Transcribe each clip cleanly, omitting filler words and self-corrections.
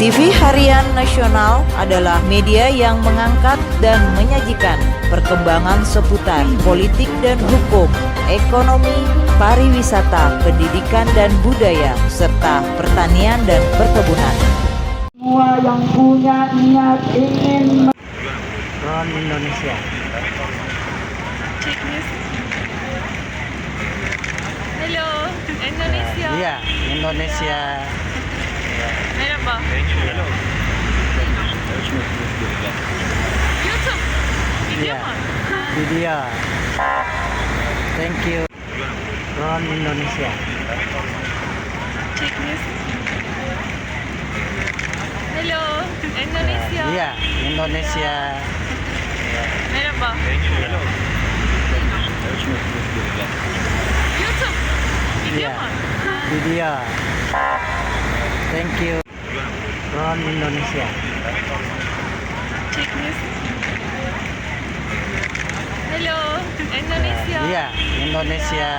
TV Harian Nasional adalah media yang mengangkat dan menyajikan perkembangan seputar politik dan hukum, ekonomi, pariwisata, pendidikan dan budaya, serta pertanian dan perkebunan. Semua yang punya niat ingin Ron Indonesia. Halo, Indonesia. Iya, Indonesia. Merhaba. YouTube. Video Iya. mu? Video. Thank you. Ron Indonesia. Halo, Indonesia. Iya, Indonesia. Merhaba. YouTube. Video Iya. mu? Video. Thank you. Ron Indonesia. Halo, Indonesia. Iya, Indonesia.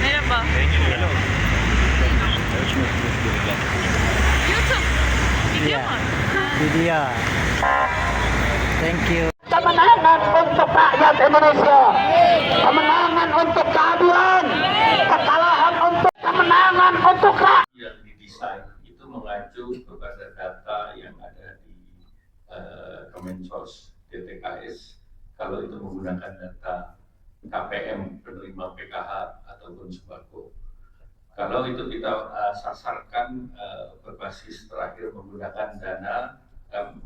Merhaba. YouTube. Video Iya. mu? Video. Thank you. kemenangan untuk rakyat Indonesia, kemenangan untuk keadilan, kekalahan untuk kemenangan untuk rakyat. Yang didesain itu mengacu kepada data yang ada di Kemensos DTKS. Kalau itu menggunakan data KPM penerima PKH ataupun sembako. Kalau itu kita sasarkan berbasis terakhir menggunakan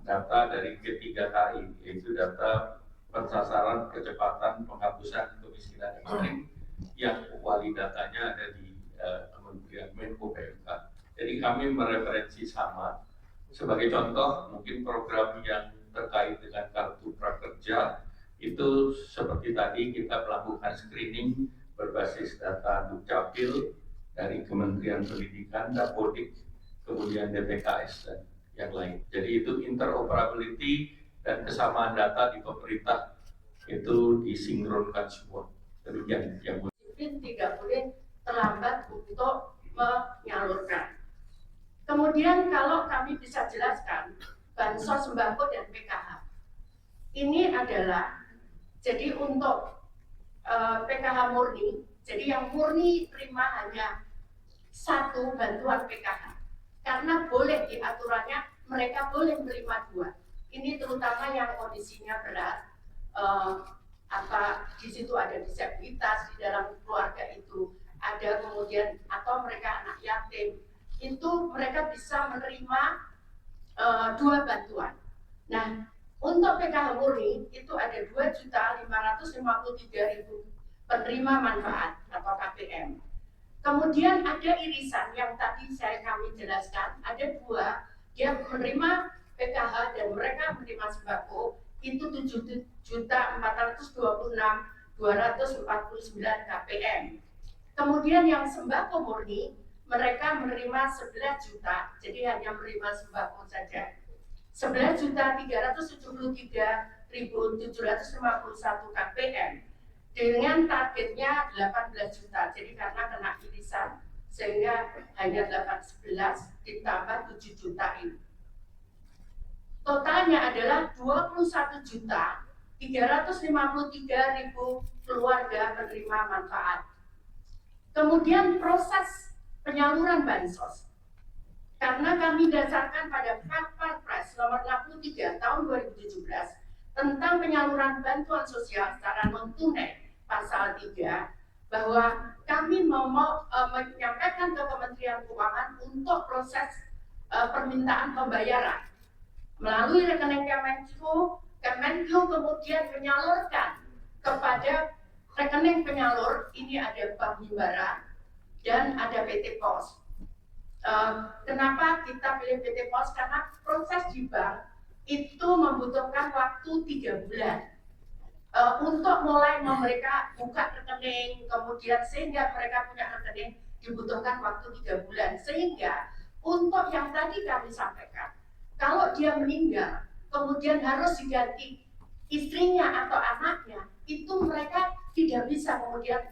data dari P3KI, yaitu data pensasaran kecepatan penghapusan kemiskinan ekstrim yang wali datanya ada di Kementerian Menko PMK. Jadi kami mereferensi sama. Sebagai contoh, mungkin program yang terkait dengan kartu prakerja itu seperti tadi kita melakukan screening berbasis data Dukcapil dari Kementerian Pendidikan, Dapodik, kemudian DTKS dan yang lain. Jadi itu interoperability dan kesamaan data di pemerintah itu disinkronkan semua. Demikian yang tidak boleh terlambat untuk menyalurkan. Kemudian kalau kami bisa jelaskan bansos sembako dan PKH ini adalah jadi untuk PKH murni, jadi yang murni terima hanya satu bantuan PKH karena boleh di aturannya mereka boleh menerima dua. Ini terutama yang kondisinya berat, di situ ada disabilitas, di dalam keluarga itu ada kemudian atau mereka anak yatim, itu mereka bisa menerima dua bantuan. Nah, untuk PKH murni itu ada 2.553.000 penerima manfaat atau KPM. Kemudian ada irisan yang tadi kami jelaskan, ada dua, dia menerima PKH dan mereka menerima sembako itu 7.426.249 KPM. Kemudian yang sembako murni mereka menerima 11 juta, jadi hanya menerima sembako saja. 11.373.751 KPM dengan targetnya 18 juta. Jadi karena kena irisan sehingga hanya 11 ditambah 7 juta ini. Totalnya adalah 21.353.000 keluarga penerima manfaat. Kemudian proses penyaluran bansos. Karena kami dasarkan pada Perpres nomor 63 tahun 2017 tentang penyaluran bantuan sosial secara non tunai pasal 3 bahwa kami mau menyampaikan ke Kementerian Keuangan untuk proses permintaan pembayaran melalui rekening Kemenku kemudian menyalurkan kepada rekening penyalur. Ini ada Bank Himbara dan ada PT Pos. Kenapa kita pilih PT Pos? Karena proses di bank itu membutuhkan waktu 3 bulan untuk mulai mereka buka rekening, kemudian sehingga mereka punya rekening dibutuhkan waktu 3 bulan. Sehingga untuk yang tadi kami sampaikan, kalau dia meninggal kemudian harus diganti istrinya atau anaknya, itu mereka tidak bisa kemudian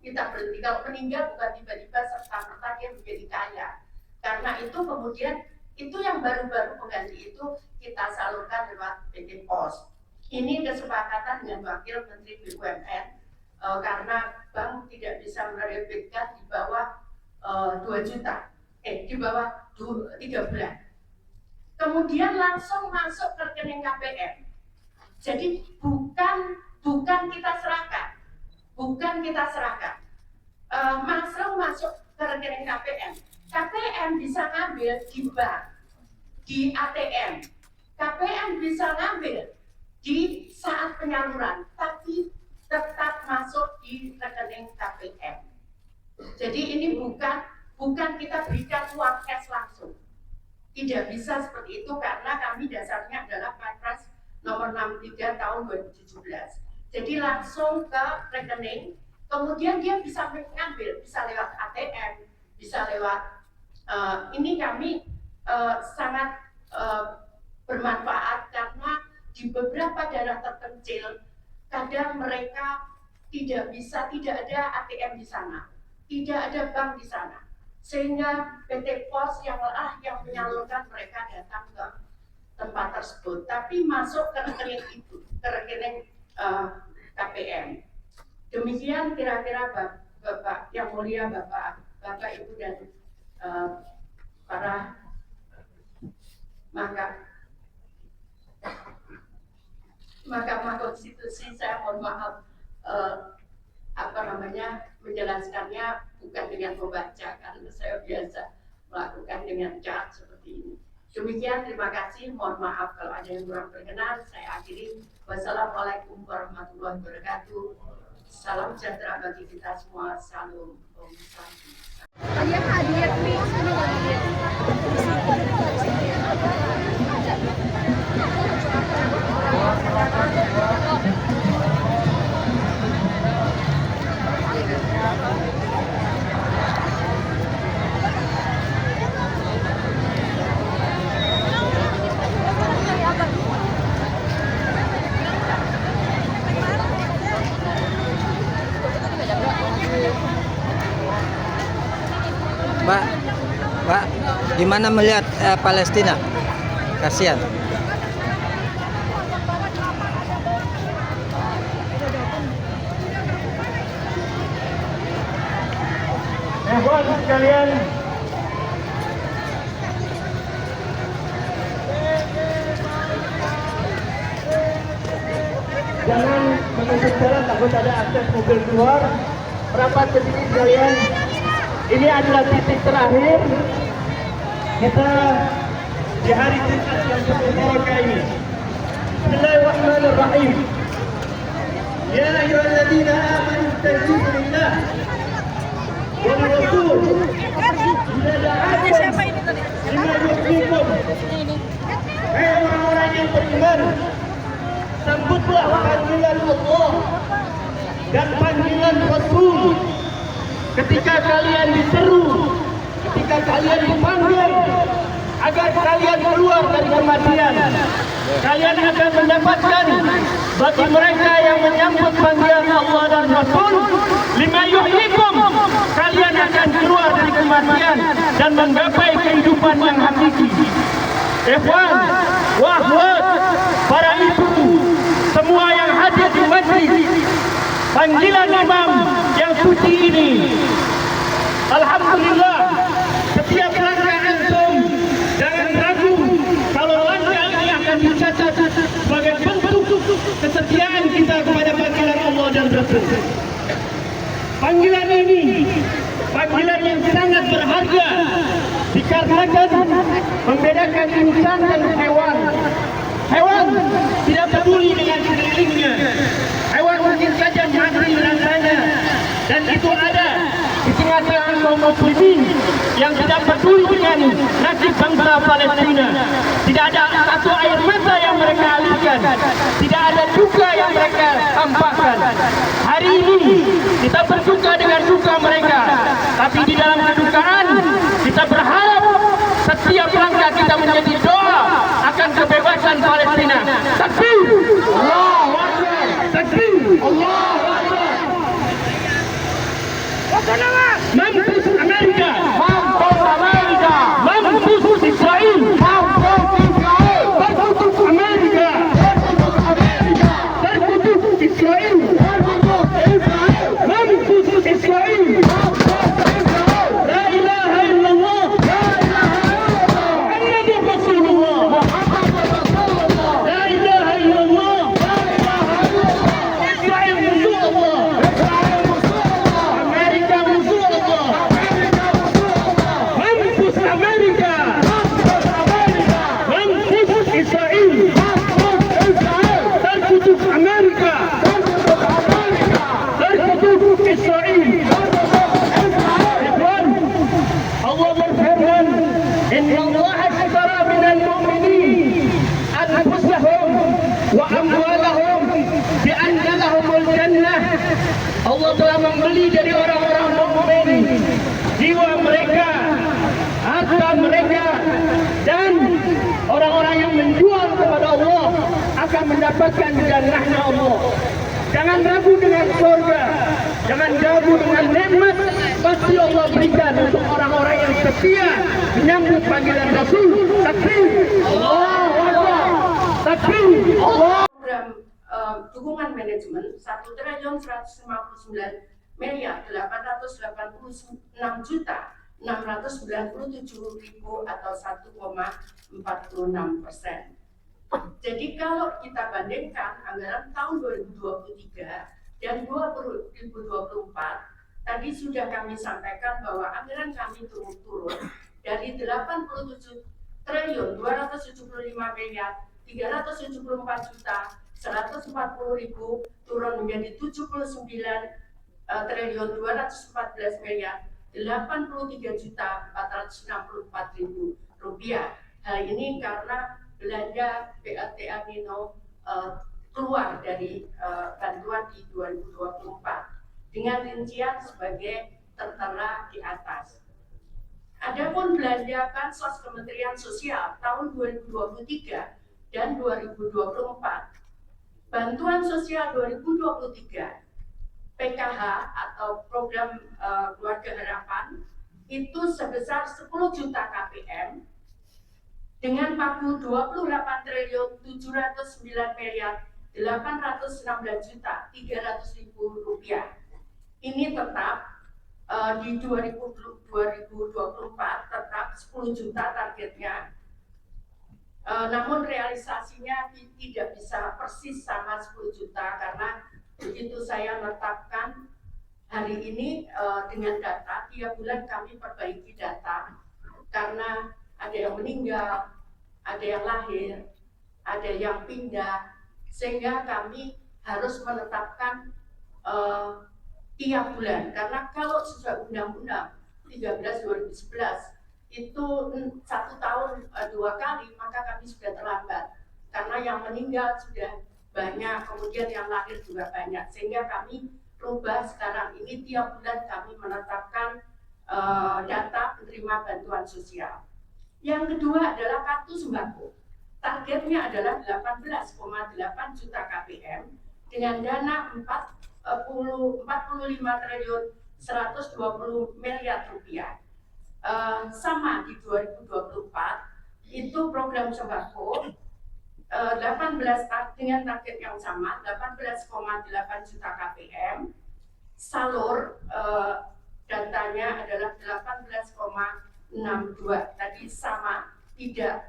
kita berhenti. Kalau meninggal bukan tiba-tiba serta-merta dia menjadi kaya. Karena itu kemudian Itu yang baru-baru pengganti itu kita salurkan lewat PT Pos. Ini kesepakatan dengan Wakil Menteri BUMN karena bank tidak bisa menerbitkan di bawah 2 juta, di bawah 3 bulan. Kemudian langsung masuk ke rekening KPM. Jadi bukan kita serahkan, masuk ke rekening KPM. KPM bisa ngambil di bank, di ATM. KPM bisa ngambil di saat penyaluran, tapi tetap masuk di rekening KPM. Jadi ini bukan kita berikan uang cash langsung. Tidak bisa seperti itu karena kami dasarnya adalah Perpres nomor 63 tahun 2017. Jadi langsung ke rekening, kemudian dia bisa mengambil, bisa lewat ATM, bisa lewat ini kami sangat bermanfaat karena di beberapa daerah terpencil kadang mereka tidak ada ATM di sana, tidak ada bank di sana, sehingga PT Pos yang menyalurkan mereka datang ke tempat tersebut, tapi masuk ke rekening itu, ke rekening KPM. Demikian kira-kira Bapak yang mulia, Bapak Ibu dan para Mahkamah Konstitusi, saya mohon maaf menjelaskannya bukan dengan membaca karena saya biasa melakukan dengan cat seperti ini. Demikian, terima kasih. Mohon maaf kalau ada yang kurang berkenan. Saya akhiri. Wassalamualaikum warahmatullahi wabarakatuh. Salam sejahtera bagi kita semua. Salam Om Santi. Mbak, gimana melihat Palestina? Kasihan. Ikhwan sekalian, jangan menutup jalan takut ada akses mobil keluar. Rapat kesini sekalian, ini adalah titik terakhir kita di hari Jumat yang berbahagia ini. Bismillahirrahmanirrahim. Ya ayyuhalladzina amanu istajibu lillah wa lirrasul idza da'akum lima yuhyikum. Hai orang-orang yang beriman, sambutlah panggilan Allah dan panggilan Rasul ketika kalian diseru, ketika kalian dipanggil agar kalian keluar dari kematian. Kalian akan mendapatkan bagi mereka yang menyambut panggilan Allah dan Rasul, lima yuhyikum, kalian akan keluar dari kematian dan menggapai kehidupan yang hakiki. Ikhwan, wahwat, para ibu, semua yang hadir di majlis panggilan imam yang suci ini, alhamdulillah, setiap langkah antum jangan ragu kalau langkah ini akan dicatat sebagai bentuk kesetiaan kita kepada panggilan Allah dan Rasul. Panggilan ini panggilan yang sangat berharga dikarenakan membedakan insan dan hewan. Hewan tidak peduli dengan sekelilingnya. Hewan mungkin saja mati rasanya, dan itu ada di tengah-tengah kaum muslimin yang tidak peduli dengan nasib bangsa Palestina. Tidak ada satu air mata yang mereka alihkan, tidak ada duka yang mereka tampakkan. Hari ini kita berduka dengan duka mereka, tapi di dalam kedukaan kita berharap setiap langkah kita menjadi doa akan kebebasan Palestina. Takbir! Allahu Akbar! Takbir! Allahu Akbar! Mampus Amerika! Mampus Amerika! Mampus Israel! Inna Allah ashtara minal mu'minin anfusahum wa amwalahum bi anna lahumul jannah. Allah telah membeli dari orang-orang mukmin jiwa mereka, harta mereka, dan orang-orang yang menjual kepada Allah akan mendapatkan jannahnya Allah. Jangan ragu dengan surga, jangan ragu dengan nikmat pasti Allah berikan untuk orang-orang yang setia menyambut panggilan Rasul. Takbir, Allahu Akbar. Takbir, Allah. Program dukungan manajemen 1.189.886.697.000 atau 1,46%. Jadi kalau kita bandingkan anggaran tahun 2023 dan 2024, tadi sudah kami sampaikan bahwa anggaran kami turun dari 87.374.140.000 turun menjadi 79.863.464.000 rupiah. Hal ini karena belanja PLTA Nino keluar dari bantuan di 2024 dengan rincian sebagai tertera di atas. Adapun belanja bansos Kementerian Sosial tahun 2023 dan 2024, bantuan sosial 2023 PKH atau program keluarga harapan itu sebesar 10 juta KPM dengan pagu 28.709.816.300.000 rupiah. Ini tetap di 2024 tetap 10 juta targetnya. Namun realisasinya tidak bisa persis sama 10 juta karena begitu saya menetapkan hari ini dengan data, tiap bulan kami perbaiki data karena ada yang meninggal, ada yang lahir, ada yang pindah, sehingga kami harus menetapkan tiap bulan. Karena kalau sesuai Undang-Undang 13/2011 itu 1 tahun 2 kali, maka kami sudah terlambat. Karena yang meninggal sudah banyak, kemudian yang lahir juga banyak, sehingga kami rubah sekarang ini tiap bulan kami menetapkan data penerima bantuan sosial. Yang kedua adalah kartu sembako. Targetnya adalah 18,8 juta KPM dengan dana 45.120 miliar rupiah. Sama di 2024 itu program sembako 18 dengan target yang sama 18,8 juta KPM. Salur datanya adalah 18,62. Tadi sama, tidak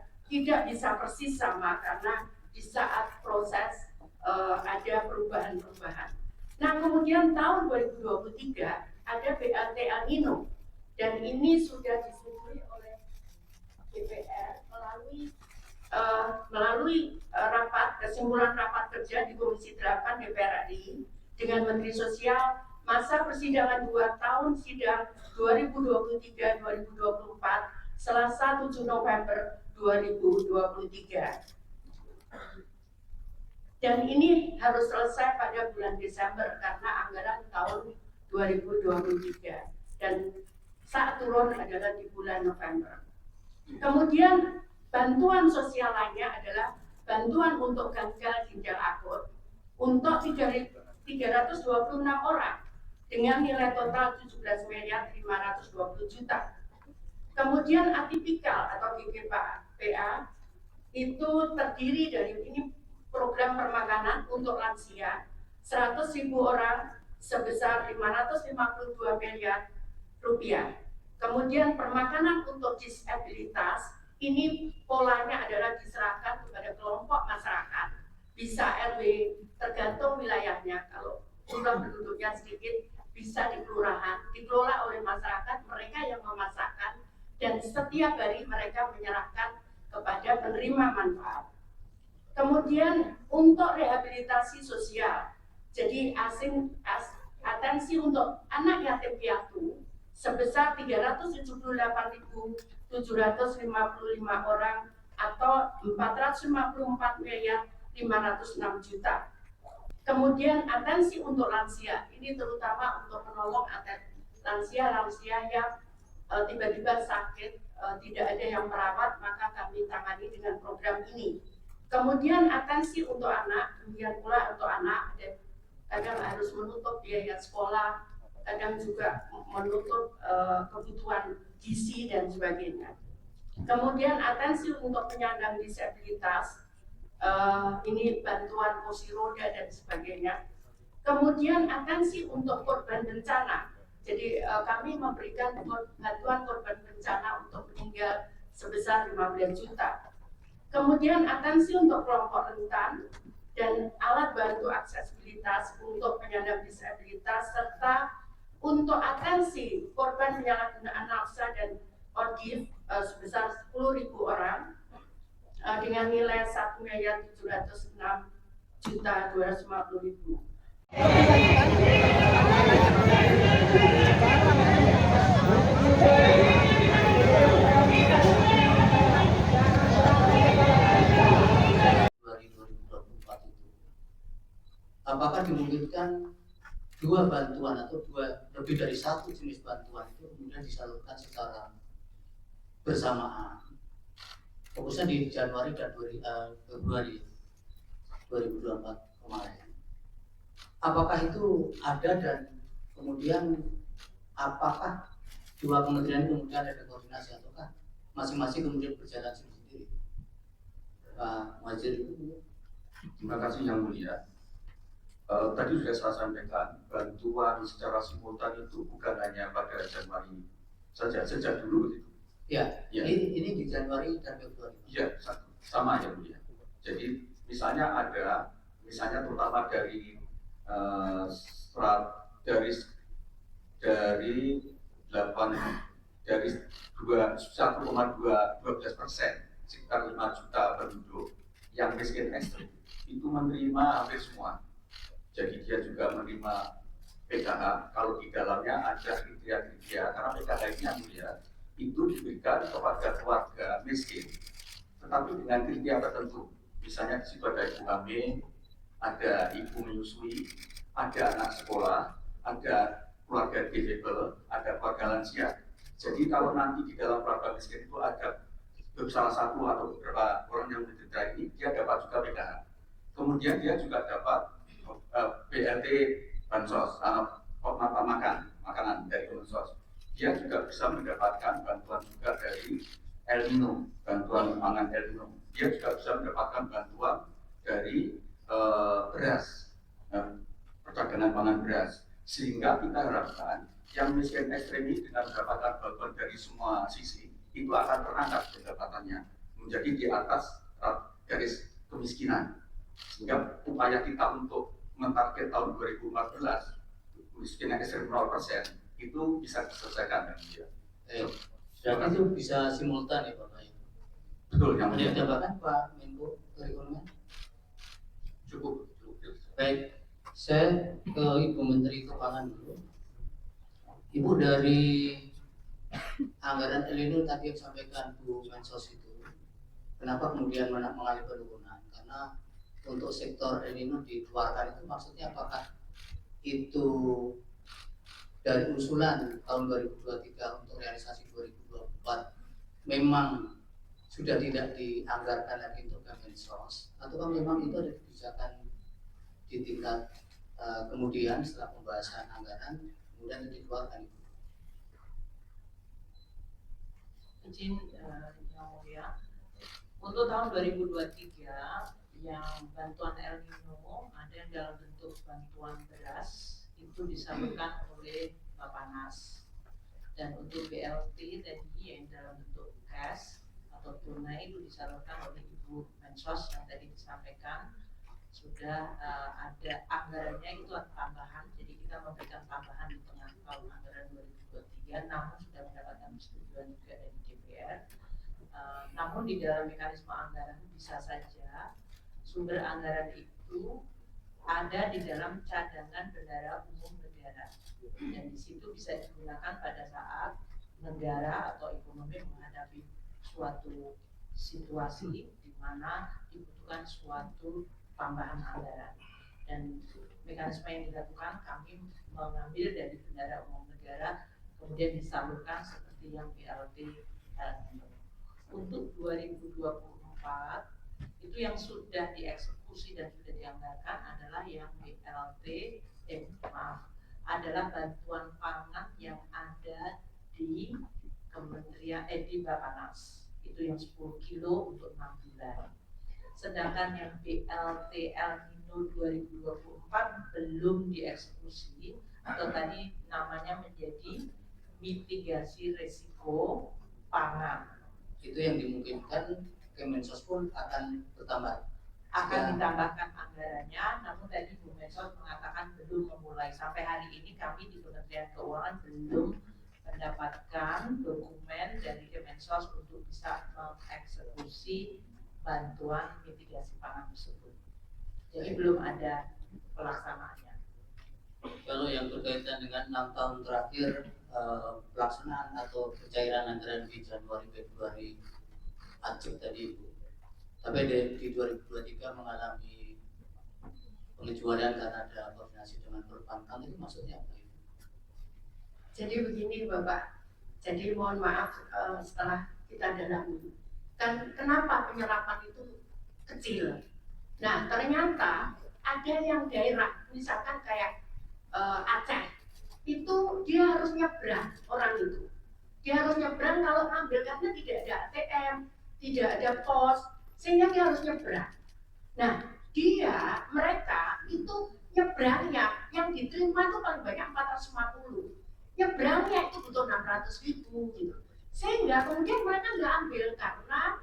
bisa persis sama karena di saat proses ada perubahan-perubahan. Nah, kemudian tahun 2023 ada BLT El Nino dan ini sudah disetujui oleh DPR melalui kesimpulan rapat kerja di Komisi 8 DPR RI dengan Menteri Sosial masa persidangan 2 tahun sidang 2023-2024 Selasa 7 November 2023. Dan ini harus selesai pada bulan Desember karena anggaran tahun 2023 dan saat turun adalah di bulan November. Kemudian bantuan sosial lainnya adalah bantuan untuk gagal ginjal akut untuk 326 orang dengan nilai total 17.520 juta. Kemudian atipikal atau GPPA itu terdiri dari ini program permakanan untuk lansia 100.000 orang sebesar 552 miliar rupiah. Kemudian permakanan untuk disabilitas ini polanya adalah diserahkan kepada kelompok masyarakat, bisa RW tergantung wilayahnya. Kalau jumlah penduduknya sedikit bisa di kelurahan, dikelola oleh masyarakat, mereka yang memasakkan dan setiap hari mereka menyerahkan kepada penerima manfaat. Kemudian untuk rehabilitasi sosial, jadi atensi untuk anak yatim piatu sebesar 378.000 orang atau 454 miliar 506 juta. Kemudian atensi untuk lansia, ini terutama untuk menolong lansia yang tiba-tiba sakit, tidak ada yang merawat, maka kami tangani dengan program ini. Kemudian atensi untuk anak, demikian pula untuk anak, dan kadang harus menutup biaya sekolah, kadang juga menutup kebutuhan gizi dan sebagainya. Kemudian atensi untuk penyandang disabilitas, ini bantuan kursi roda dan sebagainya. Kemudian atensi untuk korban bencana. Jadi kami memberikan bantuan korban bencana untuk meninggal sebesar 15 juta. Kemudian atensi untuk kelompok rentan dan alat bantu aksesibilitas untuk penyandang disabilitas, serta untuk atensi korban penyalahgunaan nafsa dan ODIF sebesar 10.000 orang dengan nilai 1.706.250.000. Apakah dimungkinkan dua bantuan atau lebih dari satu jenis bantuan itu kemudian disalurkan secara bersamaan, fokusnya di Januari dan Februari 2024 kemarin? Apakah itu ada, dan kemudian apakah dua kementerian itu kemudian ada koordinasi ataukah masing-masing kemudian berjalan sendiri? Pak Muhadjir. Terima kasih Yang Mulia. Tadi sudah saya sampaikan, bantuan secara simultan itu bukan hanya pada Januari saja, sejak dulu begitu. Ya, Ya. Ini di Januari dan Februari. Iya, sama Yang Mulia. Jadi misalnya terutama dari dari 1,12%, sekitar 5 juta penduduk yang miskin ekstrim itu menerima hampir semua. Jadi dia juga menerima PKH kalau di dalamnya ada kriteria, karena PKH ini Yang Mulia itu diberikan kepada keluarga miskin, tetapi dengan kriteria tertentu. Misalnya di situ ada ibu hamil, ada ibu menyusui, ada anak sekolah, ada keluarga difabel, ada keluarga lansia. Jadi kalau nanti di dalam keluarga miskin itu ada salah satu atau beberapa orang yang menderita ini, dia dapat juga PKH. Kemudian dia juga dapat BLT bansos, makanan dari bansos. Dia juga bisa mendapatkan bantuan juga dari El Nino, bantuan pangan El Nino. Dia juga bisa mendapatkan bantuan dari beras, perdagangan pangan beras. Sehingga kita harapkan yang miskin ekstrim ini dengan mendapatkan bantuan dari semua sisi itu akan terangkat pendapatannya menjadi di atas garis kemiskinan. Sehingga upaya kita untuk mentarget tahun 2014 kemiskinan ekstrim 0% itu bisa diselesaikan dengan dia. Berarti itu bisa simultan ya Bapak? Betul, yang Ada tambahkan Pak Menko Perekonomian? cukup. Baik, saya ke Ibu Menteri Keuangan dulu. Ibu, dari anggaran El Nino tadi yang sampaikan Bu Mensos itu, kenapa kemudian mengalami penurunan? Karena untuk sektor El Nino dikeluarkan itu maksudnya apakah itu dari usulan tahun 2023 untuk realisasi 2024 memang sudah tidak dianggarkan lagi untuk Kemensos, atau memang itu ada kebijakan di tingkat kemudian setelah pembahasan anggaran kemudian dikeluarkan? Izin Yang Mulia, untuk tahun 2023 yang bantuan El Nino ada dalam bentuk bantuan beras itu disalurkan oleh Bappenas, dan untuk BLT tadi yang dalam bentuk cash atau tunai itu disalurkan oleh Ibu Mensos yang tadi disampaikan sudah ada anggarannya, itu ada tambahan, jadi kita memberikan tambahan di tengah tahun anggaran 2023, namun sudah mendapatkan persetujuan juga dari DPR. Namun di dalam mekanisme anggaran bisa saja sumber anggaran itu ada di dalam cadangan bendara umum negara, dan di situ bisa digunakan pada saat negara atau ekonomi menghadapi suatu situasi di mana dibutuhkan suatu tambahan anggaran. Dan mekanisme yang dilakukan, kami mengambil dari bendara umum negara kemudian disalurkan seperti yang BLT. Untuk 2024 itu yang sudah dieksekusi dan sudah dianggarkan adalah yang BLT, adalah bantuan pangan yang ada di Kementerian di Bappenas, itu yang 10 kilo untuk 6 bulan. Sedangkan yang BLT El Nino 2024 belum dieksekusi, atau tadi namanya menjadi mitigasi risiko pangan. Itu yang dimungkinkan Kemensos pun akan bertambah. Akan ditambahkan anggarannya, namun tadi Bu Mensos mengatakan belum memulai. Sampai hari ini kami di Kementerian Keuangan belum mendapatkan dokumen dari Kemensos untuk bisa mengeksekusi bantuan mitigasi pangan tersebut. Jadi belum ada pelaksanaannya. Kalau yang berkaitan dengan 6 tahun terakhir pelaksanaan atau pencairan anggaran di Januari Februari acak tadi Ibu, tapi di 2023 mengalami pengecualian karena ada koordinasi dengan perbankan, itu maksudnya apa Ibu? Jadi begini Bapak, jadi mohon maaf setelah kita dalami, kan kenapa penyerapan itu kecil. Nah ternyata ada yang daerah, misalkan kayak Aceh, itu dia harus nyebrang, orang itu dia harus nyebrang kalau ngambil karena tidak ada ATM, tidak ada pos, sehingga dia harus nyebrang. Nah mereka itu nyebrangnya yang diterima itu paling banyak 450, nyebrangnya itu butuh 600.000 gitu, sehingga kemudian mereka nggak ambil karena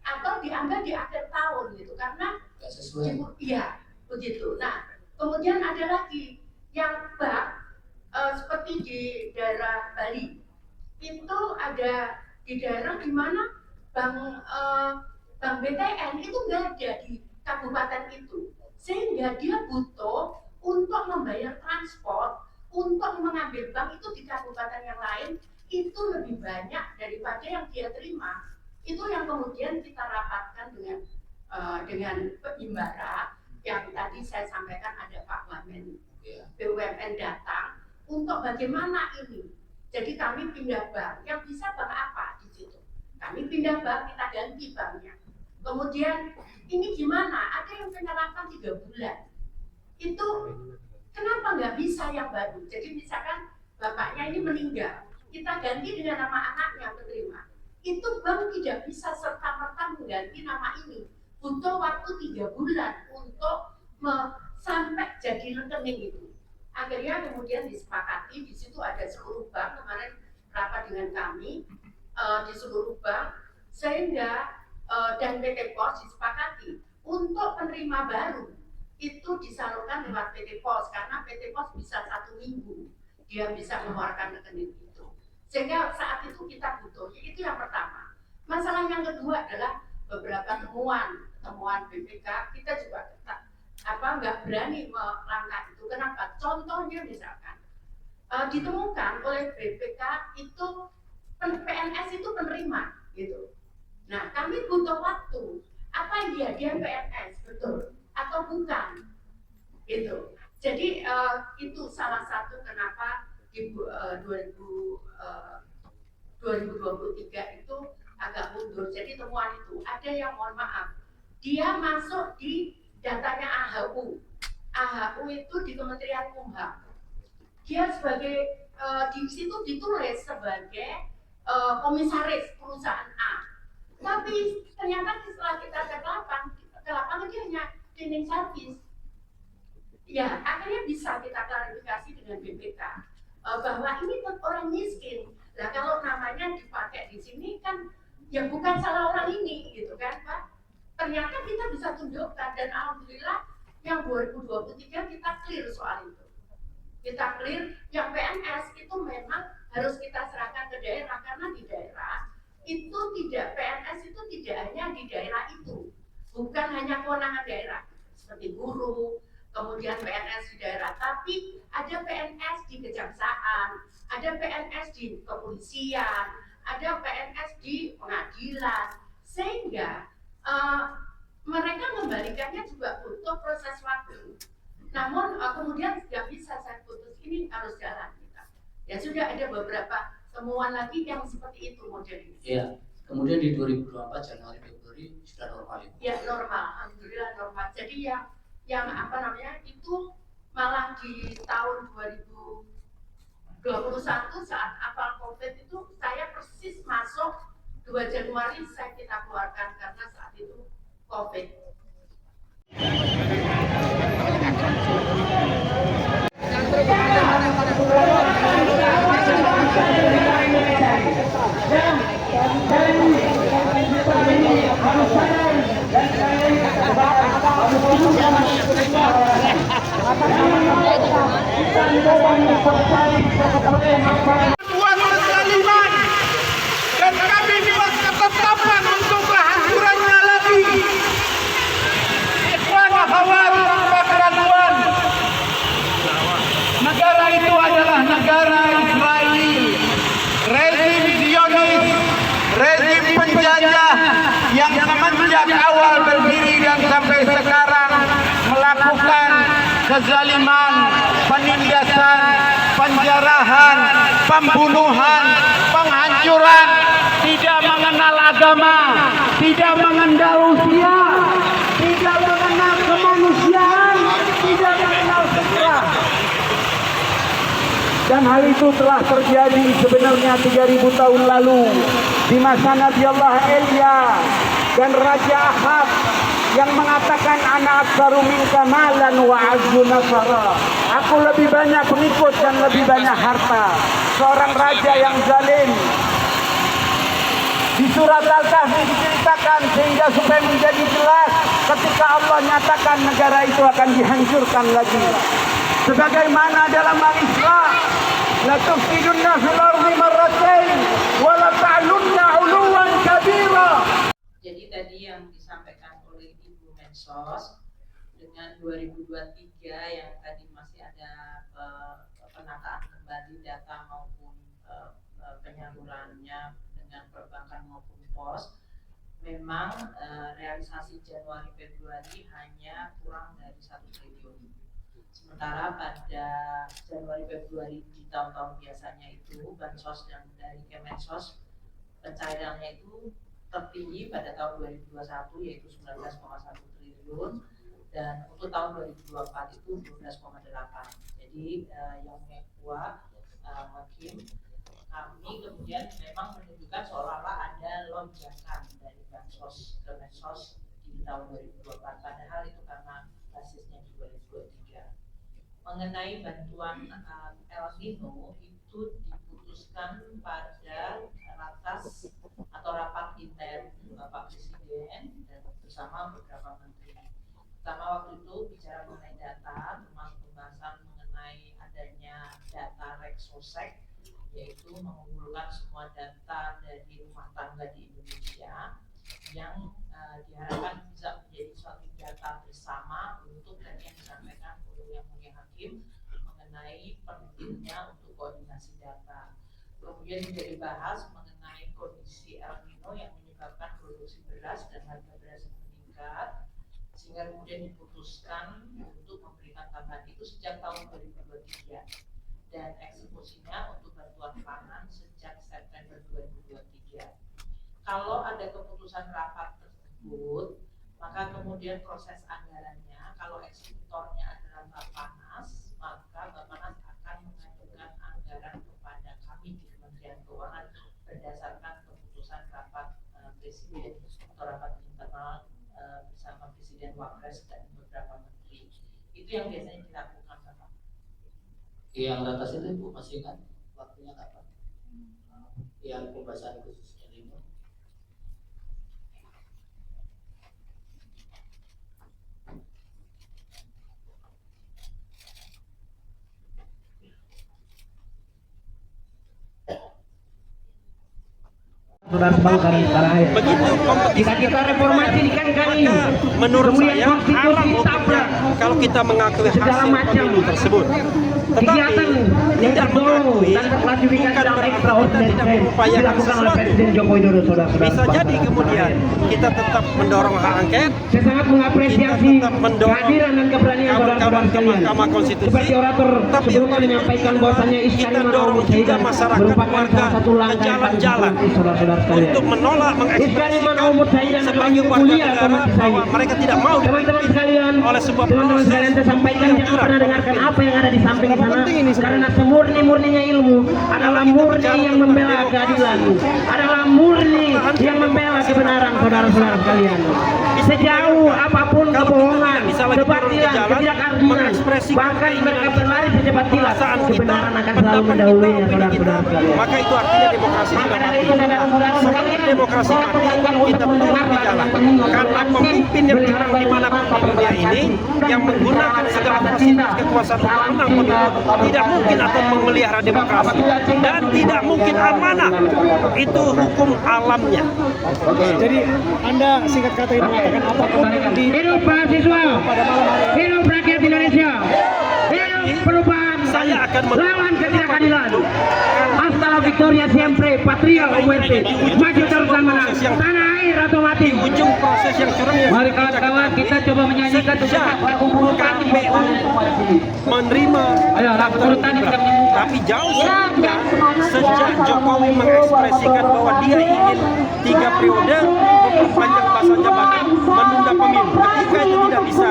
atau diambil di akhir tahun gitu karena Nggak sesuai. Iya begitu. Nah kemudian ada lagi yang bank seperti di daerah Bali itu ada di daerah di mana bank BTN itu nggak ada di kabupaten itu, sehingga dia butuh untuk membayar transport untuk mengambil bank itu di kabupaten yang lain itu lebih banyak daripada yang dia terima. Itu yang kemudian kita rapatkan dengan Himbara yang tadi saya sampaikan, ada Pak Wamen BUMN datang untuk bagaimana ini. Jadi kami pindah bank, yang bisa bank apa di situ? Kami pindah bank, kita ganti banknya. Kemudian ini gimana? Ada yang penyerapan 3 bulan. Itu kenapa nggak bisa yang baru? Jadi misalkan bapaknya ini meninggal, kita ganti dengan nama anaknya penerima. Itu bank tidak bisa serta-merta mengganti nama ini. Butuh waktu 3 bulan untuk sampai jadi rekening itu. Akhirnya kemudian disepakati, di situ ada seluruh bank, kemarin rapat dengan kami di seluruh bank, sehingga dan PT Pos disepakati untuk penerima baru itu disalurkan lewat PT Pos, karena PT Pos bisa 1 minggu dia bisa mengeluarkan rekening itu, sehingga saat itu kita butuh. Itu yang pertama. Masalah yang kedua adalah beberapa temuan BPK, kita juga nggak berani melangkah itu. Kenapa? Contohnya misalkan ditemukan oleh BPK itu PNS itu penerima gitu. Nah kami butuh waktu, apa iya dia PNS betul atau bukan gitu. Jadi itu salah satu kenapa di 2023 itu agak mundur. Jadi temuan itu ada yang mohon maaf, dia masuk di datanya AHU. AHU itu di Kementerian Kumham. Dia sebagai di situ ditulis sebagai komisaris perusahaan A. Tapi ternyata setelah kita ke lapangan dia hanya cleaning service. Ya, akhirnya bisa kita klarifikasi dengan BPK bahwa ini orang miskin. Nah, kalau namanya dipakai di sini kan ya bukan salah orang ini gitu kan, Pak. Ternyata kita bisa tunjukkan, dan alhamdulillah yang 2023 kita clear soal itu. Kita clear yang PNS itu memang harus kita serahkan ke daerah, karena di daerah itu tidak, PNS itu tidak hanya di daerah itu, bukan hanya kewenangan daerah seperti guru, kemudian PNS di daerah, tapi ada PNS di kejaksaan, ada PNS di kepolisian, ada PNS di pengadilan, sehingga mereka membalikannya juga butuh proses waktu. Namun kemudian tidak bisa saya putus, ini harus jalan kita. Ya sudah ada beberapa temuan lagi yang seperti itu modelnya. Iya. Kemudian di 2024 Januari Februari sudah normal ya? Ya normal, alhamdulillah normal. Jadi yang apa namanya itu malah di tahun 2021 saat awal COVID itu saya persis masuk 2 Januari saya kita keluarkan karena saat itu COVID. Buat kezaliman dan kami buat ketetapan untuk kehancurannya lagi. Ikhwan akhwat keraguan. Negara itu adalah negara Israel, rezim Zionis, rezim penjajah yang semenjak awal berdiri dan sampai sekarang melakukan kezaliman, penindasan, penjarahan, pembunuhan, penghancuran, tidak mengenal agama, tidak mengenal usia, tidak mengenal kemanusiaan, tidak mengenal sejarah. Dan hal itu telah terjadi sebenarnya 3000 tahun lalu di masa Nabi Allah Elia dan Raja Ahab yang mengatakan anak aksaru minka malan wa azzu nasara. Aku lebih banyak pengikut dan lebih banyak harta. Seorang raja yang zalim. Di surat Al-Kahfi diceritakan sehingga supaya menjadi jelas ketika Allah nyatakan negara itu akan dihancurkan lagi. Sebagaimana dalam Al-Isra, la tufsidunna fil ardi marratain wa la ta'lunna 'uluwan kabira. Jadi tadi yang disampaikan oleh Ibu Mensos dengan 2023 yang tadi masih ada penataan kembali data maupun penyalurannya dengan perbankan maupun pos, memang realisasi Januari Februari hanya kurang dari 1 triliun. Sementara pada Januari Februari di tahun-tahun biasanya itu bansos yang dari Kemensos pencairannya itu tertinggi pada tahun 2021 yaitu 19,1 triliun dan untuk tahun 2024 itu 12,8. Jadi yang mengekua Hakim kami kemudian memang menunjukkan seolah-olah ada lonjakan dari bansos ke Mensos di tahun 2024, padahal itu karena basisnya di 2023. Mengenai bantuan El Nino itu diputuskan pada ratas atau rapat intern Bapak Presiden dan bersama beberapa menteri. Pertama waktu itu bicara mengenai data, termasuk pembahasan mengenai adanya data Rexosec, yaitu mengumpulkan semua data dari rumah tangga di Indonesia yang diharapkan bisa menjadi suatu data bersama untuk tadi yang disampaikan oleh Yang Mulia Hakim mengenai pentingnya untuk koordinasi data. Kemudian juga dibahas mengenai kondisi El Nino yang menyebabkan produksi beras dan harga beras meningkat, sehingga kemudian diputuskan untuk memberikan tambahan itu sejak tahun 2023 dan eksekusinya untuk bantuan pangan sejak September 2023. Kalau ada keputusan rapat tersebut, maka kemudian proses anggarannya, kalau eksekutornya adalah Bappenas, maka Bappenas akan mengajukan anggaran kepada kami di Kementerian Keuangan berdasarkan keputusan rapat presiden atau rapat internal bersama Presiden Wapres dan beberapa menteri. Itu yang biasanya dilakukan, Bapak. Yang ratas itu Ibu masih ingat waktunya kapan? Yang pembahasan khususnya ini. saudara sebangsa dan tanah air. Begitu kompetisi Jika kita reformasi kan kali, menurut kemudian saya konstitusi haram hukumnya tabrak. kalau kita mengakui Segala hasil macam pemilu tersebut. kegiatan yang tidak tertolong mengakui dan terklasifikasi bukan dalam berarti extraordinary kita tidak case mengupayakan dilakukan oleh sesuatu. Presiden Joko Widodo, saudara-saudara. Bisa jadi kemudian kita tetap mendorong hak angket, Saya sangat mengapresiasi kita tetap mendorong kehadiran dan keberanian saudara-saudara kawan-kawan ke sekalian. Mahkamah Konstitusi. Seperti orator Tapi sebelumnya yang menyampaikan adalah bahwasannya kita Iskariman dorong Aumur juga Syahidan masyarakat merupakan warga salah satu ke langkah yang paling jalan-jalan strategis, saudara-saudara sekalian. untuk menolak Iskariman mengekspresikan Aumur Syahidan akan sebagai warga kuliah negara teman bahwa saya. mereka tidak mau Teman-teman sekalian, oleh sebuah teman-teman proses sekalian, saya sampaikan yang jangan curang. pernah dengarkan apa yang ada di samping sana, karena semurni-murninya ilmu adalah murni yang membela keadilan, adalah murni yang membela kebenaran, saudara-saudara sekalian. Sejauh apapun kebohongan, kebatilan, ketidakadilan, bahkan mereka berlari secepat kilat, kebenaran akan selalu mendahulunya, saudara-saudara sekalian. Maka itu artinya demokrasi sudah mati. Sebelum demokrasi mati, kita tetap di jalan. Karena pemimpin yang curang dimanapun di dunia ini, yang menggunakan segala fasilitas kekuasaan untuk menang pemilu, tidak mungkin akan memelihara demokrasi. Dan tidak mungkin amanah. Itu hukum alamnya. Jadi Anda singkat kata ini mengatakan apapun di hidup mahasiswa, hidup rakyat Indonesia, hidup perubahan, Saya akan lawan ketidakadilan. Hasta la victoria siempre, patria o muerte. Maju terus dan menang. Tanah air atau mati. Ujung proses yang curang yang Mari kawan-kawan kita coba menyanyikan sejak KPU menerima urutan tapi jauh sebelumnya sejak Jokowi mengekspresikan bahwa dia ingin 3 periode memperpanjang masa jabatan menunda pemilu. Ketika itu tidak bisa,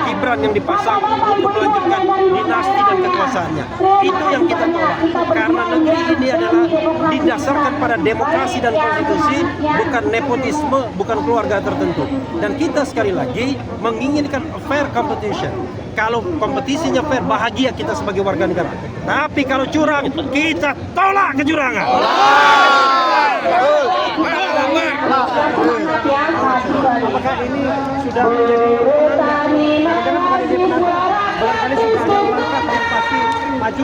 Gibran yang dipasang untuk melanjutkan dinasti dan kekuasaannya. Itu yang kita tolak karena negeri ini adalah didasarkan pada demokrasi dan konstitusi, bukan nepotisme, bukan keluarga tertentu. Dan kita sekali lagi menginginkan fair competition. Kalau kompetisinya fair, bahagia kita sebagai warga negara. Tapi kalau curang, kita tolak kecurangan. Apakah ini sudah menjadi barangkali sudah ada langkah yang pasti maju?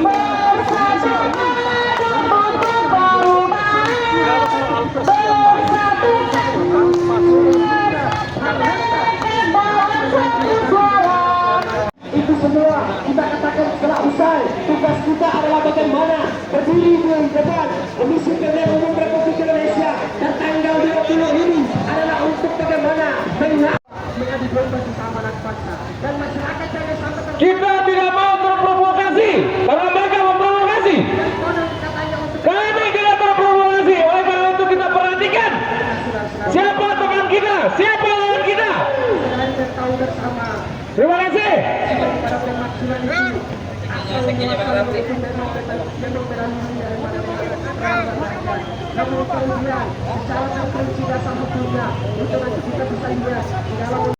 Itu semua kita katakan telah usai. Tugas kita adalah bagaimana berdiri di depan Komisi Pemilihan Umum Republik Indonesia dan tanggal 20 ini adalah untuk bagaimana mengajukan bagi keamanan bangsa dan masyarakat yang sampaikan. Kita tidak mau terprovokasi karena mereka memprovokasi. Kami tidak terprovokasi, oleh karena itu kita perhatikan siapa teman kita, siapa lawan kita. Terima kasih. Namun kemudian secara prinsip dasar hukumnya itu nanti kita bisa lihat di dalam